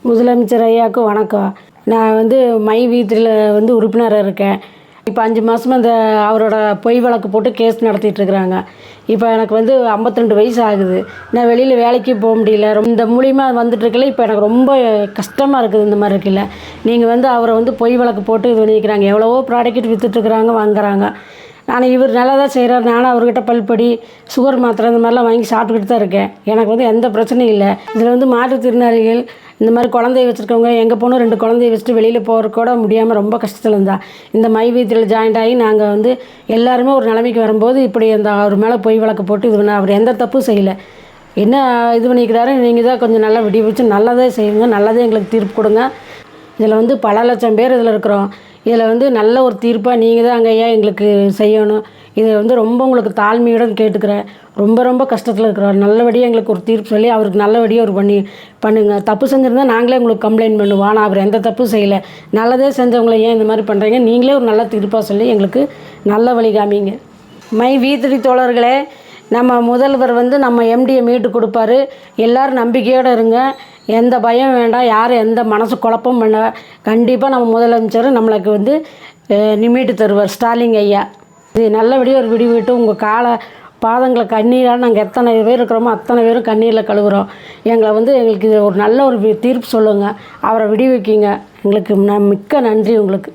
முதலமைச்சர் ஐயாவுக்கு வணக்கம். நான் மை வீட்டில் உறுப்பினராக இருக்கேன். இப்போ 5 மாதமாக அவரோட பொய் வழக்கு போட்டு கேஸ் நடத்திட்டுருக்குறாங்க. இப்போ எனக்கு 52 வயசு ஆகுது. நான் வெளியில் வேலைக்கு போக முடியல. இந்த மூலிமா வந்துட்டுருக்கல இப்போ எனக்கு ரொம்ப கஷ்டமாக இருக்குது. இந்த மாதிரி இருக்குல்ல, நீங்கள் அவரை பொய் வழக்கு போட்டு இது பண்ணிக்கிறாங்க. எவ்வளவோ ப்ராடக்ட் விற்றுட்ருக்குறாங்க, வாங்குறாங்க. ஆனால் இவர் நல்லா தான் செய்கிறார். நானும் அவர்கிட்ட பல்படி, சுகர் மாத்திரை இந்த மாதிரிலாம் வாங்கி சாப்பிட்டுக்கிட்டு தான் இருக்கேன். எனக்கு எந்த பிரச்சனையும் இல்லை. இதில் மாற்றுத்திறனாளிகள், இந்த மாதிரி குழந்தைய வச்சுருக்கவங்க, எங்கள் பொண்ணு 2 குழந்தைய வச்சுட்டு வெளியில் போகிறக்கு கூட முடியாமல் ரொம்ப கஷ்டத்தில் இருந்தா. இந்த மை வீட்டில் ஜாயிண்ட் ஆகி நாங்கள் எல்லாருமே ஒரு நிலைமைக்கு வரும்போது இப்படி அவர் மேலே பொய் வழக்கு போட்டு இது பண்ண, அவர் எந்த தப்பும் செய்யலை. என்ன இது பண்ணிக்கிறாரு, நீங்கள் தான் கொஞ்சம் நல்லா விடி வச்சு நல்லதே செய்யுங்க, நல்லதே எங்களுக்கு தீர்ப்பு கொடுங்க. இதில் பல லட்சம் பேர் இதில் இருக்கிறோம். இதில் நல்ல ஒரு தீர்ப்பாக நீங்கள் தான் ஐயா எங்களுக்கு செய்யணும். இதை ரொம்ப உங்களுக்கு தாழ்மையுடன் கேட்டுக்கிறேன். ரொம்ப கஷ்டத்தில் இருக்கிறோம். நல்லபடியாக எங்களுக்கு ஒரு தீர்ப்பு சொல்லி அவருக்கு நல்லபடியாக ஒரு பண்ணுங்க. தப்பு செஞ்சுருந்தா நாங்களே உங்களுக்கு கம்ப்ளைண்ட் பண்ணுவோம். ஆனால் அவர் எந்த தப்பும் செய்யலை. நல்லதே செஞ்சவங்களை ஏன் இந்த மாதிரி பண்ணுறீங்க? நீங்களே ஒரு நல்ல தீர்ப்பாக சொல்லி எங்களுக்கு நல்ல வழி காமிங்க. மை வீதிரி தோழர்களே, நம்ம முதல்வர் நம்ம எம்டியை மீட்டு கொடுப்பாரு. எல்லோரும் நம்பிக்கையோடு இருங்க. எந்த பயம் வேண்டாம். யாரும் எந்த மனசு குழப்பம் பண்ண. கண்டிப்பாக நம்ம முதலமைச்சர் நம்மளுக்கு மீட்டு தருவார். ஸ்டாலின் ஐயா இது நல்லபடியாக ஒரு விட்டு உங்கள் பாதங்களை கண்ணீரால் நாங்கள் எத்தனை பேர் இருக்கிறோமோ அத்தனை பேரும் கண்ணீரில் கழுவுறோம். எங்களுக்கு ஒரு நல்ல ஒரு தீர்ப்பு சொல்லுங்கள். அவரை விடுவிக்கிங்க. எங்களுக்கு மிக்க நன்றி உங்களுக்கு.